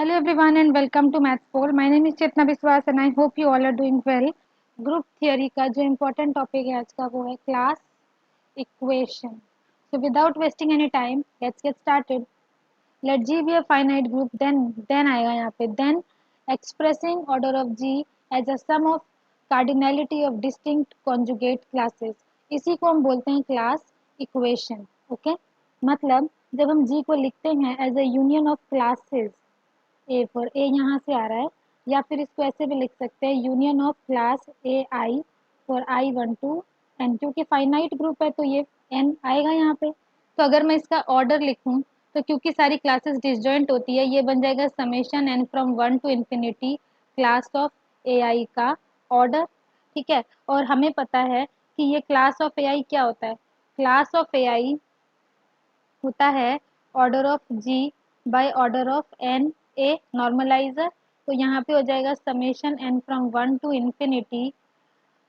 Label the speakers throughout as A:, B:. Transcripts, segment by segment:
A: Hello everyone and welcome to Maths 4. My name is Chetna Biswas and I hope you all are doing well. Group theory का जो important topic है आज का वो है class equation. So without wasting any time, let's get started. Let G be a finite group. Then आएगा यहाँ पे then expressing order of G as a sum of cardinality of distinct conjugate classes. इसी को हम बोलते हैं class equation. Okay, मतलब जब हम G को लिखते हैं as a union of classes, A for A यहाँ से आ रहा है, या फिर इसको ऐसे भी लिख सकते हैं union of class A I for I one two N. क्योंकि फाइनाइट ग्रुप है तो ये एन आएगा यहाँ पे. तो अगर मैं इसका ऑर्डर लिखूँ तो क्योंकि सारी क्लासेस डिसजॉइंट होती है, ये बन जाएगा summation N from one to infinity class of A I का ऑर्डर. ठीक है, और हमें पता है कि ये क्लास ऑफ ए आई क्या होता है. क्लास ऑफ ए आई होता है order of G by order of N A normaliser. तो यहाँ पे हो जाएगा summation N from one to infinity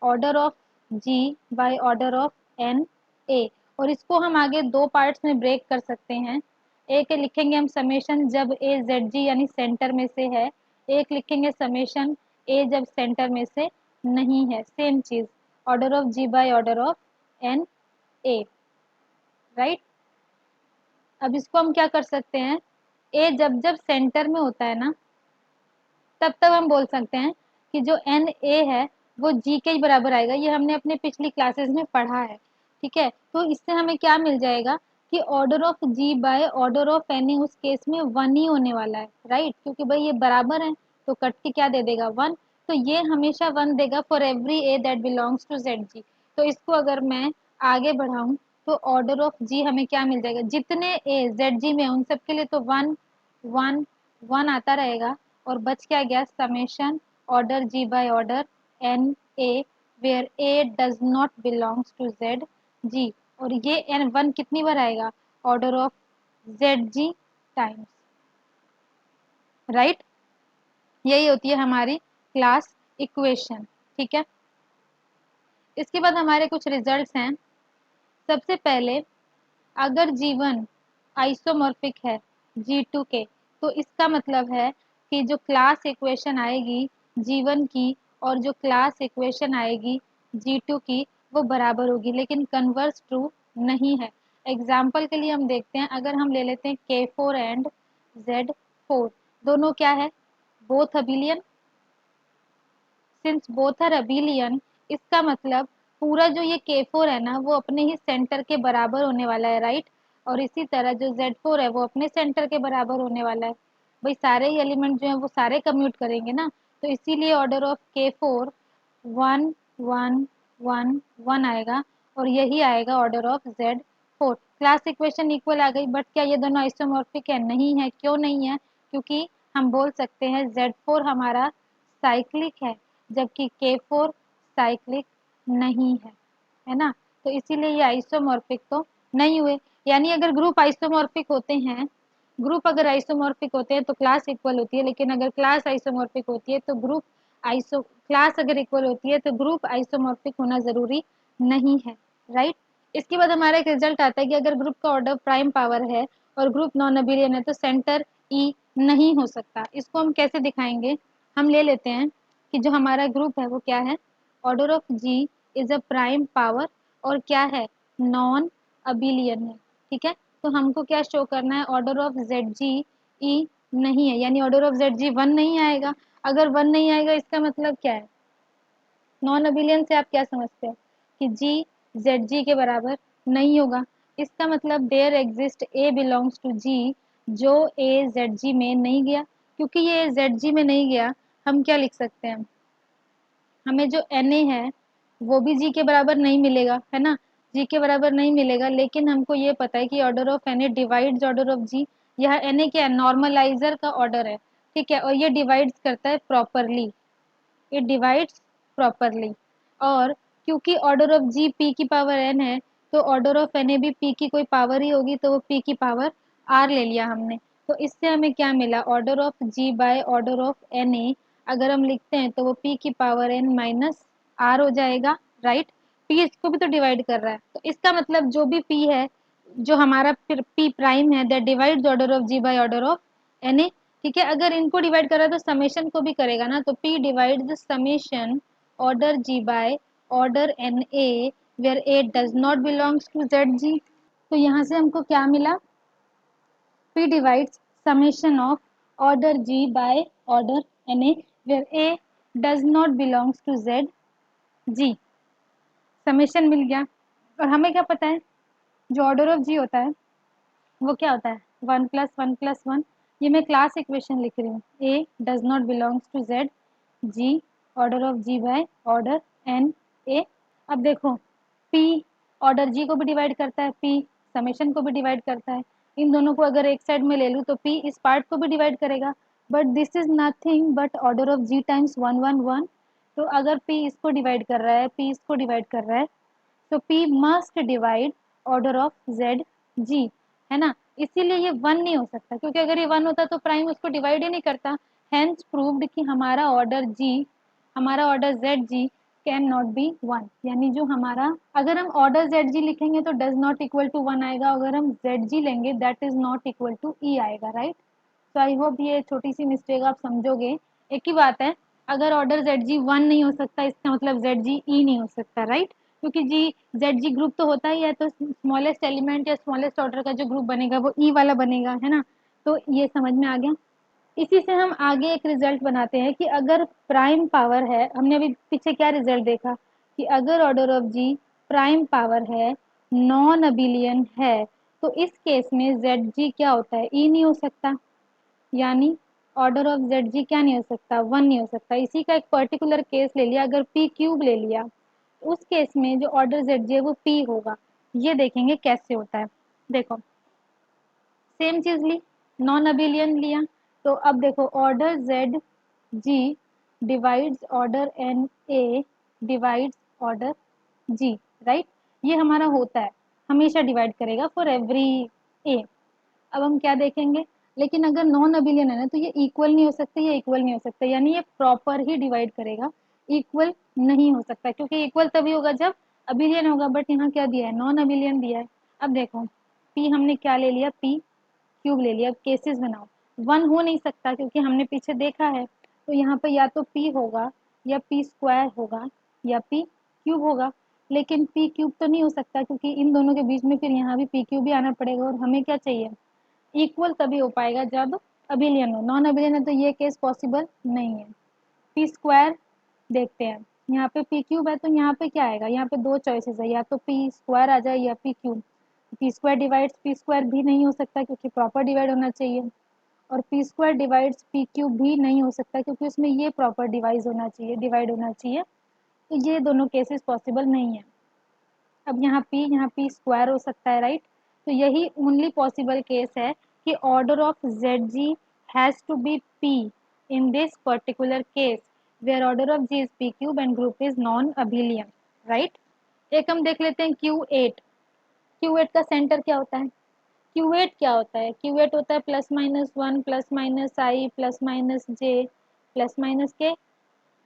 A: order of G by order of N A. और इसको हम आगे दो पार्ट्स में ब्रेक कर सकते हैं. एक लिखेंगे हम समेशन जब ए जेड जी यानी सेंटर में से है, एक लिखेंगे समेशन ए जब सेंटर में से नहीं है. सेम चीज, order of G by order of N A. Right, अब इसको हम क्या कर सकते हैं, ए जब जब सेंटर में होता है ना, तब तब हम बोल सकते हैं कि जो एन ए है वो जी के ही बराबर आएगा. ये हमने अपने पिछली क्लासेस में पढ़ा है. ठीक है, तो इससे हमें क्या मिल जाएगा कि order of G by order of N A उस केस में वन ही होने वाला है. राइट, क्योंकि भाई ये बराबर है तो कट के क्या दे देगा, वन. तो ये हमेशा वन देगा for every A that belongs to Z G. तो इसको अगर मैं आगे बढ़ाऊं तो ऑर्डर ऑफ जी हमें क्या मिल जाएगा, जितने ए जेड जी में उन सब के लिए तो वन वन वन आता रहेगा. और बच क्या गया, summation order G by order N A where A does not belongs to Z G. और ये एन वन कितनी बार आएगा, order of Z G times. Right, यही होती है हमारी क्लास इक्वेशन. ठीक है, इसके बाद हमारे कुछ रिजल्ट्स हैं. सबसे पहले, अगर G1 आइसोमॉर्फिक है G2 के, तो इसका मतलब है कि जो क्लास इक्वेशन आएगी G1 की और जो क्लास इक्वेशन आएगी G2 की वो बराबर होगी. लेकिन कन्वर्स ट्रू नहीं है. एग्जाम्पल के लिए हम देखते हैं, अगर हम ले लेते हैं K4 एंड Z4, दोनों क्या है, both abelian. Since both are abelian, इसका मतलब पूरा जो ये K4 है ना वो अपने ही सेंटर के बराबर होने वाला है. राइट, और इसी तरह जो Z4 है वो अपने सेंटर के बराबर होने वाला है. भाई सारे ही एलिमेंट जो है वो सारे कम्यूट करेंगे ना, तो इसीलिए order of K4 one one one one आएगा और यही आएगा order of Z4. Class equation equal आ गई, बट क्या ये दोनों आइसोमॉर्फिक है, नहीं है. क्यों नहीं है, क्योंकि हम बोल सकते हैं Z4 हमारा साइक्लिक है जबकि K4 साइक्लिक नहीं है ना. तो इसीलिए ये आइसोमॉर्फिक तो नहीं हुए. यानी अगर ग्रुप आइसोमॉर्फिक होते हैं, ग्रुप अगर आइसोमॉर्फिक होते हैं तो क्लास इक्वल होती है, लेकिन अगर क्लास आइसोमॉर्फिक होती है तो ग्रुप आइसो क्लास अगर इक्वल होती है तो ग्रुप आइसोमॉर्फिक होना जरूरी नहीं है. राइट, इसके बाद हमारा एक रिजल्ट आता है कि अगर ग्रुप का ऑर्डर प्राइम पावर है और ग्रुप नॉन अबिलियन है तो सेंटर ई नहीं हो सकता. इसको हम कैसे दिखाएंगे, हम ले लेते हैं कि जो हमारा ग्रुप है वो क्या है, order of G is a prime power और क्या है, नॉन अबिलियन है. ठीक है, तो हमको क्या शो करना है, order of Z G E नहीं है, यानी order of Z G one नहीं आएगा. अगर वन नहीं आएगा इसका मतलब क्या है, नॉन अबिलियन से आप क्या समझते हो कि जी जेड जी के बराबर नहीं होगा. इसका मतलब there exist A belongs to G जो ए जेड जी में नहीं गया. क्योंकि ये जेड जी में नहीं गया, हम क्या लिख सकते हैं, हमें जो एन ए है वो भी जी के बराबर नहीं मिलेगा, है ना. जी के बराबर नहीं मिलेगा, लेकिन हमको ये पता है कि order of N A divides order of G. यह एन ए क्या है, नॉर्मलाइजर का ऑर्डर है. ठीक है, और ये डिवाइड्स करता है प्रॉपरली, इट डिवाइड्स प्रॉपरली. और क्योंकि ऑर्डर ऑफ जी पी की पावर एन है तो ऑर्डर ऑफ एन ए भी पी की कोई पावर ही होगी, तो वो पी की पावर आर ले लिया हमने. तो इससे हमें क्या मिला, order of G by order of N A अगर हम लिखते हैं तो वो पी की पावर एन माइनस आर हो जाएगा. राइट, पी इसको भी तो डिवाइड कर रहा है, तो इसका मतलब जो भी पी है, जो हमारा पी प्राइम है, that divides order of G by order of N A. ठीक है, अगर इनको डिवाइड कर रहा है तो समेशन को भी करेगा ना, तो P divide the summation order G by order N A where A does not belongs to Z G. तो यहाँ से हमको क्या मिला, P divides summation of order G by order Na where A does not belongs to Z G। Summation मिल गया। और हमें क्या पता है, जो ऑर्डर ऑफ जी होता है वो क्या होता है, 1 + 1 + 1। ये मैं क्लास इक्वेशन लिख रही हूँ, A does not belongs to Z G order of G by order N A. अब देखो पी ऑर्डर जी को भी डिवाइड करता है, पी समेशन को भी डिवाइड करता है। इन दोनों को अगर एक साइड में ले लूँ तो पी इस पार्ट को भी डिवाइड करेगा, but this is nothing but order of G times 1 1 1। तो अगर पी इसको डिवाइड कर रहा है, पी इसको डिवाइड कर रहा है, तो P must divide order of Z G, है ना। इसीलिए ये 1 नहीं हो सकता, क्योंकि अगर ये 1 होता तो प्राइम उसको डिवाइड ही नहीं करता। हेंस प्रूव्ड कि हमारा ऑर्डर G, हमारा order ZG can not be 1। यानी जो हमारा, अगर हम ऑर्डर ZG लिखेंगे तो डज नॉट इक्वल टू 1 आएगा, अगर हम ZG लेंगे that is not equal to E आएगा, राइट। तो आई होप ये छोटी सी मिस्टेक आप समझोगे। एक ही बात है, अगर ऑर्डर ZG 1 नहीं हो सकता इसका मतलब ZG E नहीं हो सकता, राइट। क्योंकि जी ZG ग्रुप तो होता ही है, तो स्मॉलेस्ट एलिमेंट या स्मॉलेस्ट ऑर्डर का जो ग्रुप बनेगा वो E वाला बनेगा, है ना। तो ये समझ में आ गया। इसी से हम आगे एक रिजल्ट बनाते हैं कि अगर प्राइम पावर है, हमने अभी पीछे क्या रिजल्ट देखा कि अगर order of G prime power है, नॉन अबिलियन है, तो इस केस में जेड जी क्या होता है, ई नहीं हो सकता। यानी ऑर्डर ऑफ जेड जी क्या नहीं हो सकता, 1 नहीं हो सकता। इसी का एक पर्टिकुलर केस ले लिया, अगर पी क्यूब ले लिया, उस केस में जो ऑर्डर जेड जी है वो पी होगा। ये देखेंगे कैसे होता है। देखो सेम चीज ली, नॉन अबिलियन लिया, तो अब देखो order Z G divides order N A divides order G, right. ये हमारा होता है, हमेशा डिवाइड करेगा फॉर एवरी ए। अब हम क्या देखेंगे, लेकिन अगर नॉन अबिलियन है ना तो ये इक्वल नहीं हो सकता, ये इक्वल नहीं हो सकता, यानी ये प्रॉपर ही डिवाइड करेगा, इक्वल नहीं हो सकता, क्योंकि इक्वल तभी होगा जब अबिलियन होगा, बट यहाँ क्या दिया है, नॉन अबिलियन दिया है। अब देखो पी हमने क्या ले लिया, पी क्यूब ले लिया। अब केसेस बनाओ, 1 हो नहीं सकता क्योंकि हमने पीछे देखा है, तो यहाँ पे या तो पी होगा या पी स्क्वायर होगा या पी क्यूब होगा। लेकिन पी क्यूब तो नहीं हो सकता, क्योंकि इन दोनों के बीच में फिर यहाँ भी पी क्यूब ही आना पड़ेगा, और हमें क्या चाहिए, इक्वल तभी हो पाएगा जब अबिलियन हो। नॉन अबिलियन है तो ये केस पॉसिबल नहीं है। पी स्क्वायर देखते हैं, यहाँ पे पी क्यूब है तो यहाँ पे क्या आएगा, यहाँ पे दो चॉइसेस है, या तो पी स्क्वायर आ जाए या P cube. P square divides P square भी नहीं हो सकता क्योंकि प्रॉपर डिवाइड होना चाहिए, और P square divides P cube भी नहीं हो सकता क्योंकि उसमें ये प्रॉपर डिवाइड होना चाहिए, डिवाइड होना चाहिए। तो ये दोनों केसेस पॉसिबल नहीं है। अब यहाँ पी स्क्वायर हो सकता है, राइट। तो यही ओनली पॉसिबल केस है कि order of Z G has to be P in this particular case where order of G is P cube and group is non abelian, right. एक हम देख लेते हैं Q8। Q8 का सेंटर क्या होता है, Q8 क्या होता है, Q8 होता है +-1 +-i +-j +-k,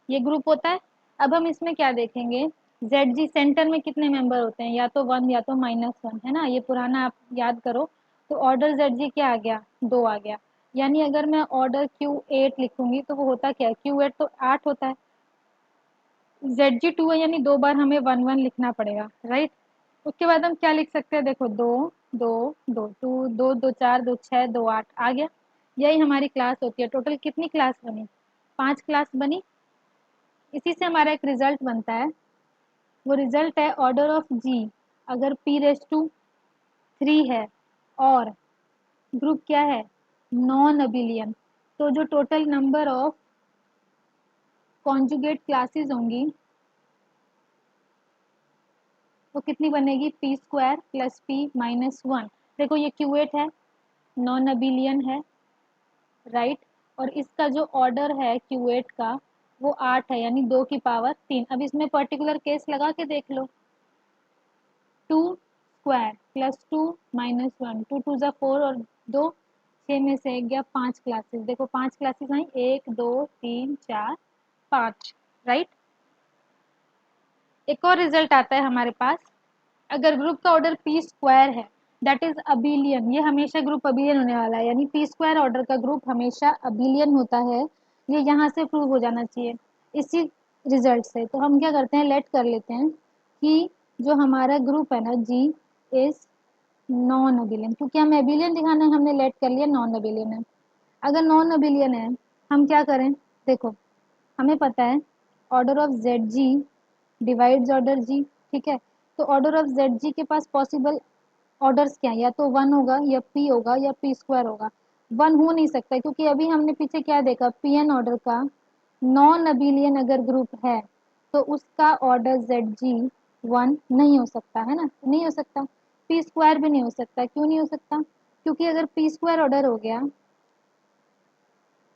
A: ये ग्रुप होता है। अब हम इसमें क्या देखेंगे, जेड जी सेंटर में कितने मेंबर होते हैं, या तो 1 या तो -1, है ना। ये पुराना आप याद करो। तो ऑर्डर जेड जी क्या आ गया, 2 आ गया। यानी अगर मैं ऑर्डर Q8 लिखूंगी तो वो होता क्या है, Q8 तो 8 होता है, जेड जी 2 है, यानी 2 बार हमें 1 1 लिखना पड़ेगा, राइट। उसके बाद हम क्या लिख सकते हैं, देखो 2 2 2 2 2 2 4 2 6 2 8 आ गया। यही हमारी क्लास होती है। टोटल कितनी क्लास बनी, 5 क्लास बनी। इसी से हमारा एक रिजल्ट बनता है, वो रिजल्ट है ऑर्डर ऑफ जी अगर P⁻³ है और ग्रुप क्या है, नॉन अबिलियन, तो जो total number of conjugate classes होंगी वो कितनी बनेगी, P² + P-1। देखो ये Q8 है, नॉन अबिलियन है, राइट। और इसका जो ऑर्डर है Q8 का वो 8 है, यानी 2 की पावर 3। अब इसमें पर्टिकुलर केस लगा के देख लो, 2² + 2 -1, 2 2 ज़ा 4 और 2 6 में से 1 गया, 5 क्लासेस। देखो 5 क्लासेस आई, 1 2 3 4 5, राइट। एक और रिजल्ट आता है हमारे पास, अगर ग्रुप का ऑर्डर P² है दैट इज अबिलियन। ये हमेशा ग्रुप अबिलियन होने वाला है, यानी पी स्क्वायर ऑर्डर का ग्रुप हमेशा अबिलियन होता है। ये यहाँ से प्रूव हो जाना चाहिए इसी रिजल्ट से। तो हम क्या करते हैं, लेट कर लेते हैं कि जो हमारा ग्रुप है ना जी इज नॉन अबिलियन, क्योंकि हमें अबिलियन दिखाना है, हमने लेट कर लिया नॉन अबिलियन है। अगर नॉन अबिलियन है हम क्या करें, देखो हमें पता है order of Z G divides order G, ठीक है। तो ऑर्डर ऑफ जेड जी के पास पॉसिबल ऑर्डर्स क्या है, या तो वन होगा या पी होगा या पी स्क्वायर होगा। वन हो नहीं सकता क्योंकि अभी हमने पीछे क्या देखा, पी एन ऑर्डर का नॉन अबिलियन अगर ग्रुप है तो उसका ऑर्डर जेड जी वन नहीं हो सकता है ना, नहीं हो सकता। पी स्क्वायर भी नहीं हो सकता, क्यों नहीं हो सकता, क्योंकि अगर पी स्क्वायर ऑर्डर हो गया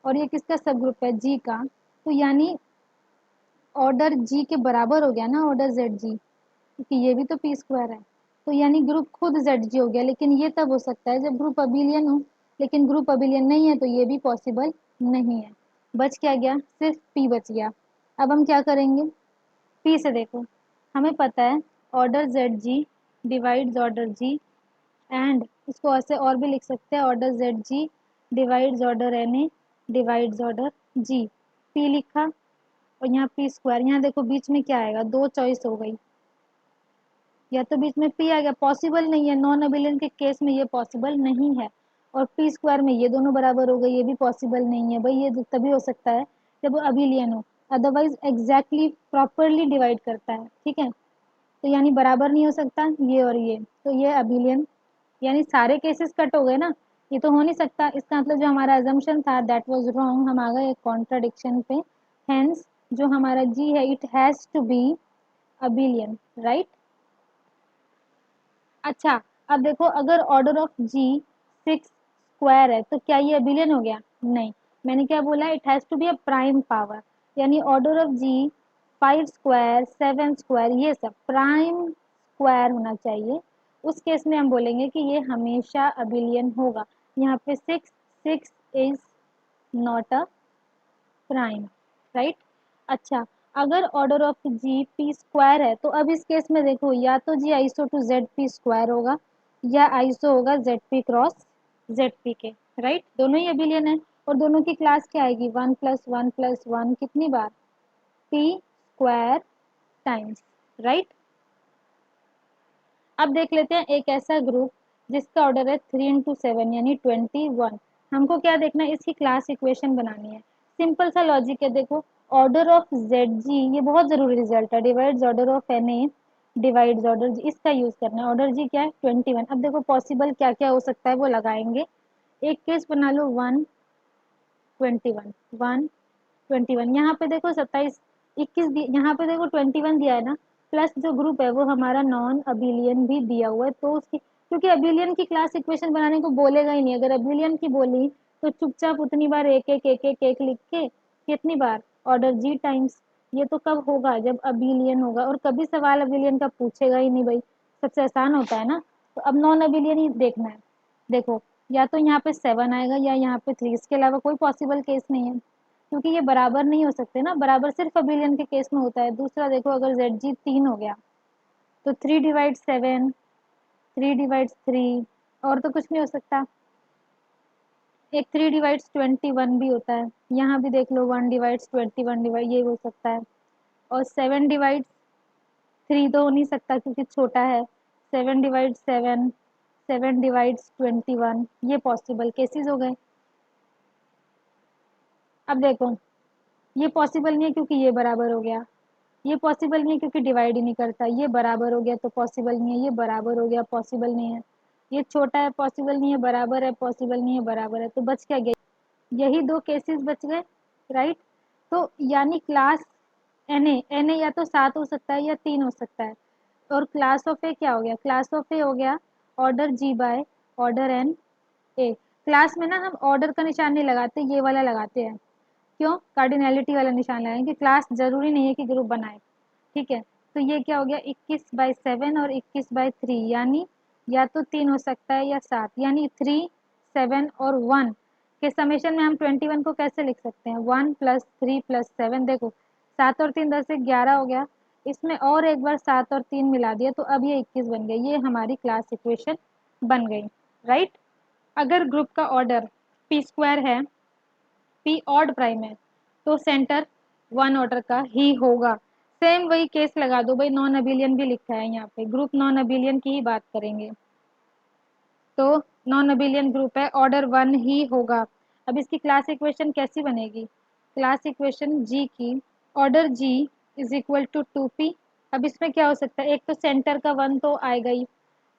A: और ये किसका सब ग्रुप है, जी का, तो यानी ऑर्डर जी के बराबर हो गया ना ऑर्डर जेड जी, क्योंकि ये भी तो पी स्क्वायर है। तो यानी ग्रुप खुद जेड जी हो गया, लेकिन ये तब हो सकता है जब ग्रुप अबिलियन हो, लेकिन ग्रुप अबिलियन नहीं है तो ये भी पॉसिबल नहीं है। बच क्या गया, सिर्फ पी बच गया। अब हम क्या करेंगे, पी से देखो हमें पता है order Z G divides order G, and इसको ऐसे और भी लिख सकते हैं order Z G divides order N A divides order G. P लिखा और यहाँ पी स्क्वायर, यहाँ देखो बीच में क्या आएगा, दो चॉइस हो गई, या तो बीच में पी आ गया, पॉसिबल नहीं है, नॉन अबिलियन के केस में ये पॉसिबल नहीं है। और पी स्क्वायर में ये दोनों बराबर हो गए, ये भी पॉसिबल नहीं है भाई, ये तभी हो सकता है जब वो अबिलियन हो, अदरवाइज एग्जैक्टली प्रॉपरली डिवाइड करता है, ठीक है। तो यानी बराबर नहीं हो सकता ये और ये, तो ये अबिलियन, यानी सारे केसेस कट हो गए ना, ये तो हो नहीं सकता। इसका मतलब जो हमारा अजम्पशन था दैट वाज रॉन्ग, हम आ गए एक कॉन्ट्राडिक्शन पे। हेंस जो हमारा जी है it has to be abelian, right. अच्छा, अब देखो अगर order of G six square है तो क्या ये अबिलियन हो गया, नहीं। मैंने क्या बोला, it has to be a prime power, यानी order of G five square seven square ये सब प्राइम स्क्वायर होना चाहिए। उस केस में हम बोलेंगे कि ये हमेशा अबिलियन होगा। यहाँ पे six, six is not a prime, right. अच्छा, अगर order of G P square है तो अब इस केस में देखो या तो G iso to Z P square होगा या आइसो होगा Z P cross Z P के, राइट। दोनों ही अबिलियन है और दोनों की क्लास क्या आएगी, वन प्लस वन कितनी बार, पी स्क्वायर टाइम्स, राइट। अब देख लेते हैं एक ऐसा ग्रुप जिसका ऑर्डर है 3 into 7 यानी 21। हमको क्या देखना है, इसकी क्लास इक्वेशन बनानी है। सिंपल सा लॉजिक है, देखो ऑर्डर ऑफ जेड जी, ये बहुत जरूरी रिजल्ट है, divides order of N A divides order G, इसका यूज करना है। ऑर्डर जी क्या है 21। अब देखो पॉसिबल क्या क्या हो सकता है वो लगाएंगे। एक केस बना लो 1 21, 1 21, यहाँ पे देखो 27 21, यहाँ पे देखो 21 दिया है ना, प्लस जो ग्रुप है वो हमारा नॉन अबिलियन भी दिया हुआ है, तो उसकी क्योंकि अबिलियन की क्लास इक्वेशन बनाने को बोलेगा ही नहीं, अगर अबिलियन की बोली तो चुपचाप उतनी बार एक लिख के कितनी बार ऑर्डर जी टाइम्स। ये तो कब होगा, जब अबिलियन होगा, और कभी सवाल अबिलियन का पूछेगा ही नहीं भाई, सबसे आसान होता है ना। तो अब नॉन अबिलियन ही देखना है। देखो या तो यहाँ पे 7 आएगा या यहाँ पे 3, इसके अलावा कोई पॉसिबल केस नहीं है, क्योंकि ये बराबर नहीं हो सकते ना, बराबर सिर्फ अबिलियन के केस में होता है। दूसरा देखो अगर जेड जी 3 हो गया तो 3/7, 3/3, और तो कुछ नहीं हो सकता। एक 3/21 भी होता है, यहाँ भी देख लो 1/21 डिवाइड ये हो सकता है। और 7/3 तो हो नहीं सकता क्योंकि छोटा है। 7/7, 7/21 ये पॉसिबल केसेस हो गए। अब देखो ये पॉसिबल नहीं है क्योंकि ये बराबर हो गया, ये पॉसिबल नहीं है क्योंकि डिवाइड ही नहीं करता, ये बराबर हो गया तो पॉसिबल नहीं है, ये बराबर हो गया पॉसिबल नहीं है, ये छोटा है पॉसिबल नहीं है, बराबर है पॉसिबल नहीं है, बराबर है, तो बच क्या गया, यही दो केसेस बच गए, राइट। तो यानी क्लास एन ए या तो 7 हो सकता है या 3 हो सकता है, और क्लास ऑफ ए क्या हो गया, क्लास ऑफ ए हो गया order G by order N A. Class में ना हम ऑर्डर का निशान नहीं लगाते, ये वाला लगाते हैं, क्यों, कार्डिनैलिटी वाला निशान लगाएंगे कि क्लास जरूरी नहीं है कि ग्रुप बनाए, ठीक है। तो ये क्या हो गया 21/7 और 21/3, यानी या तो 3 हो सकता है या 7, यानी 3 7 और 1 के समेशन में हम 21 को कैसे लिख सकते हैं, 1 + 3 + 7, देखो 7 और 3 10 से 11 हो गया, इसमें और एक बार 7 और 3 मिला दिया तो अब ये 21 बन गया, ये हमारी क्लास इक्वेशन बन गई, राइट। अगर ग्रुप का ऑर्डर पी स्क्वायर है, पी ऑड प्राइम है, तो सेंटर वन ऑर्डर का ही होगा। सेम वही केस लगा दो भाई, नॉन अबिलियन भी लिखा है यहाँ पे, ग्रुप नॉन अबिलियन की ही बात करेंगे, तो नॉन अबिलियन ग्रुप है, ऑर्डर वन ही होगा। अब इसकी क्लास इक्वेशन कैसी बनेगी? क्लास इक्वेशन जी की, order G is equal to two P. अब इसमें क्या हो सकता है, एक तो सेंटर का वन तो आएगा ही,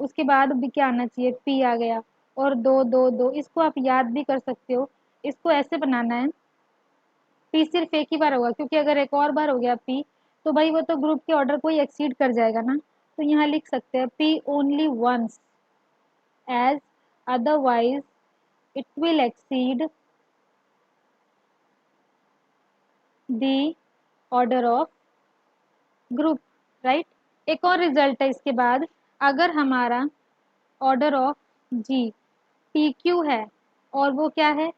A: उसके बाद भी क्या आना चाहिए, पी आ गया, और दो दो दो, इसको आप याद भी कर सकते हो। इसको ऐसे बनाना है, पी सिर्फ एक ही बार होगा, क्योंकि अगर एक और बार हो गया पी, तो भाई वो तो ग्रुप के ऑर्डर को ही एक्सीड कर जाएगा ना। तो यहाँ लिख सकते हैं P only once, as otherwise it will exceed the order of group, right. एक और रिजल्ट है इसके बाद, अगर हमारा order of G P Q है और वो क्या है,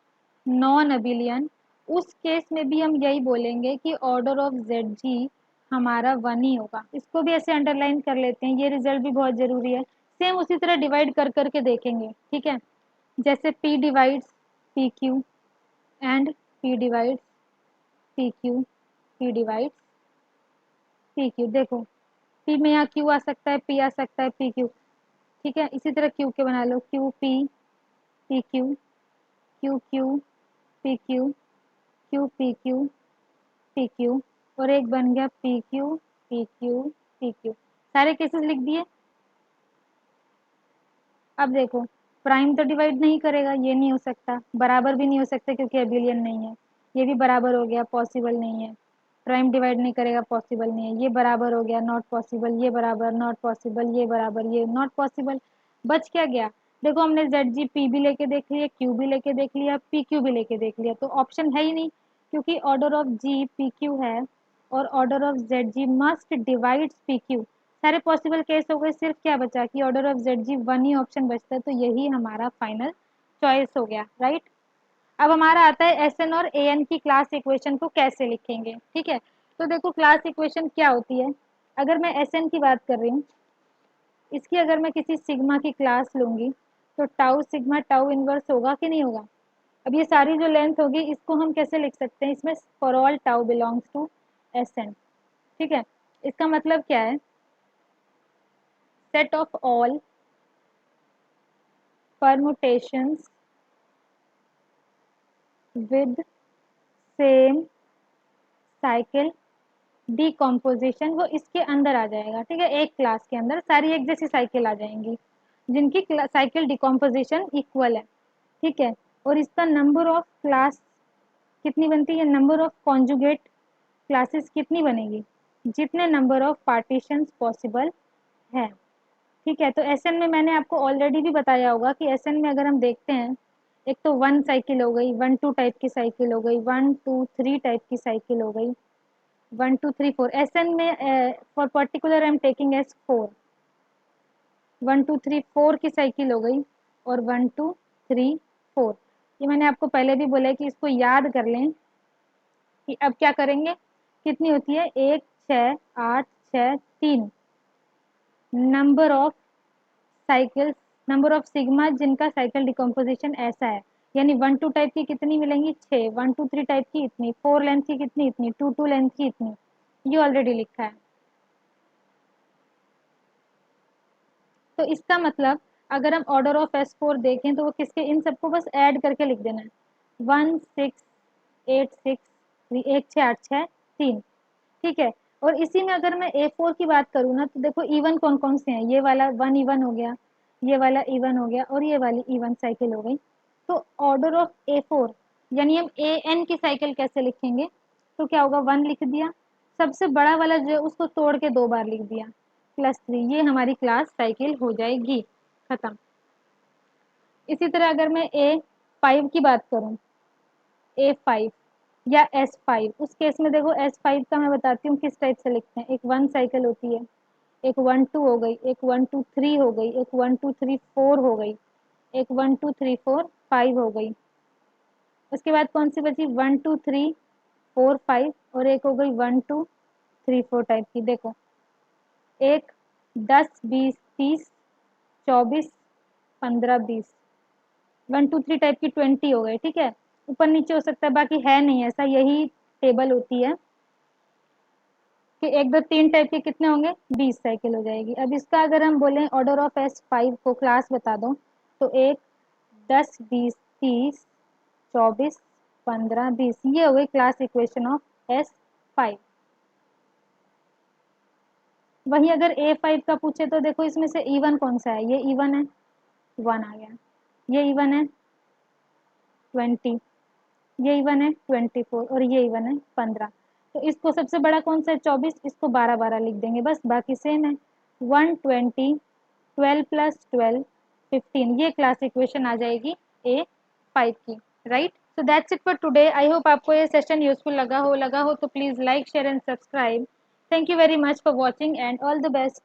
A: नॉन अबिलियन, उस केस में भी हम यही बोलेंगे कि ऑर्डर ऑफ जेड जी हमारा वन ही होगा। इसको भी ऐसे अंडरलाइन कर लेते हैं, ये रिजल्ट भी बहुत जरूरी है। सेम उसी तरह डिवाइड कर करके देखेंगे, ठीक है। जैसे P divides P Q and P divides P Q, P divides P Q, देखो P में यहाँ Q आ सकता है, P आ सकता है, पी क्यू, ठीक है। इसी तरह Q के बना लो, Q P P Q, Q Q P Q, Q P Q P Q, और एक बन गया P Q P Q P Q. सारे केसेस लिख दिए। अब देखो, प्राइम तो डिवाइड नहीं करेगा, ये नहीं हो सकता, बराबर भी नहीं हो सकता क्योंकि एबिलियन नहीं है, ये भी बराबर हो गया, पॉसिबल नहीं है। प्राइम डिवाइड नहीं करेगा, पॉसिबल नहीं है, ये बराबर हो गया, नॉट पॉसिबल, ये बराबर, नॉट पॉसिबल, ये बराबर, ये नॉट पॉसिबल। बच क्या गया, देखो हमने जेड जी पी भी लेके देख लिया, क्यू भी लेके देख लिया, पी क्यू भी लेके देख लिया, तो ऑप्शन है ही नहीं, क्योंकि order of G P Q है और order of Z G must divides P Q. सारे पॉसिबल केस हो गए, सिर्फ क्या बचा कि order of Z G one ही ऑप्शन बचता है, तो यही हमारा फाइनल चॉइस हो गया, राइट। अब हमारा आता है एस एन और ए एन की क्लास इक्वेशन को कैसे लिखेंगे, ठीक है। तो देखो क्लास इक्वेशन क्या होती है, अगर मैं एस एन की बात कर रही हूँ, इसकी अगर मैं किसी सिग्मा की क्लास लूंगी, तो टाउ सिग्मा टाउ इनवर्स होगा कि नहीं होगा। अब ये सारी जो लेंथ होगी, इसको हम कैसे लिख सकते हैं, इसमें for all tau belongs to S N, ठीक है। इसका मतलब क्या है, set of all permutations with same cycle decomposition, वो इसके अंदर आ जाएगा, ठीक है। एक क्लास के अंदर सारी एक जैसी साइकिल आ जाएंगी जिनकी साइकिल डिकम्पोजिशन इक्वल है, ठीक है। और इसका नंबर ऑफ क्लास कितनी बनती है, नंबर ऑफ कॉन्जुगेट क्लासेस कितनी बनेगी, जितने नंबर ऑफ पार्टीशंस पॉसिबल है, ठीक है। तो एसएन में मैंने आपको ऑलरेडी भी बताया होगा कि एसएन में अगर हम देखते हैं, एक तो वन साइकिल हो गई, वन टू टाइप की साइकिल हो गई, वन टू थ्री टाइप की साइकिल हो गई, one two three four, SN में for particular I am taking S four, one two three four की साइकिल हो गई, और वन टू थ्री फोर। ये मैंने आपको पहले भी बोला है कि इसको याद कर लें कि अब क्या करेंगे, कितनी होती है, एक, छः, आठ, छः, तीन, number of cycle, number of sigma जिनका साइकिल डिकम्पोजिशन ऐसा है, यानी वन टू टाइप की कितनी मिलेंगी, छः, वन टू थ्री टाइप की इतनी, फोर लेंथ की कितनी इतनी, टू टू लेंथ की इतनी, ये ऑलरेडी लिखा है। तो इसका मतलब अगर हम ऑर्डर ऑफ एस फोर देखें, तो वो किसके, इन सबको बस ऐड करके लिख देना है, वन सिक्स एट सिक्स, एक छः आठ छः तीन, ठीक है। और इसी में अगर मैं ए फोर की बात करूँ ना, तो देखो इवन कौन कौन से हैं, ये वाला वन इवन हो गया, ये वाला इवन हो गया, और ये वाली इवन साइकिल हो गई। तो ऑर्डर ऑफ ए फोर, यानी हम ए एन की साइकिल कैसे लिखेंगे, तो क्या होगा, वन लिख दिया, सबसे बड़ा वाला जो है उसको तोड़ के दो बार लिख दिया, प्लस थ्री, ये हमारी क्लास साइकिल हो जाएगी, खत्म। इसी तरह अगर मैं ए फाइव की बात करूँ, ए फाइव या एस फाइव, उस केस में देखो एस फाइव का मैं बताती हूँ किस टाइप से लिखते हैं, एक वन साइकिल होती है, एक वन टू हो गई, एक वन टू थ्री हो गई, एक वन टू थ्री फोर हो गई, एक one two three four five हो गई। उसके बाद कौन सी बची, one two three four five, और एक हो गई one two three four type की, देखो एक, दस, बीस, तीस, चौबीस, 15 20, 1 2 3 टाइप की 20 हो गए, ठीक है। ऊपर नीचे हो सकता है, बाकी है नहीं ऐसा, यही टेबल होती है कि 1 2 3 टाइप के कितने होंगे, 20 साइकिल हो जाएगी। अब इसका अगर हम बोलें ऑर्डर ऑफ S5 को क्लास बता दो, तो 1 10 20 30 24 15 20, ये हो गई क्लास इक्वेशन ऑफ S5। वहीं अगर A5 का पूछे तो देखो इसमें से E1 कौन सा है, ये E1 है, 1 आ गया। ये E1 है 20, ये E1 है 24, और ये E1 है 15। तो इसको सबसे बड़ा कौन सा है, 24, इसको 12 12 लिख देंगे बस, बाकी सेम है। 120 12 प्लस 12 15, ये क्लास इक्वेशन आ जाएगी A5 की, right. So that's it for today. I hope आपको ये सेशन यूजफुल लगा हो तो please like share and subscribe. Thank you very much for watching and all the best.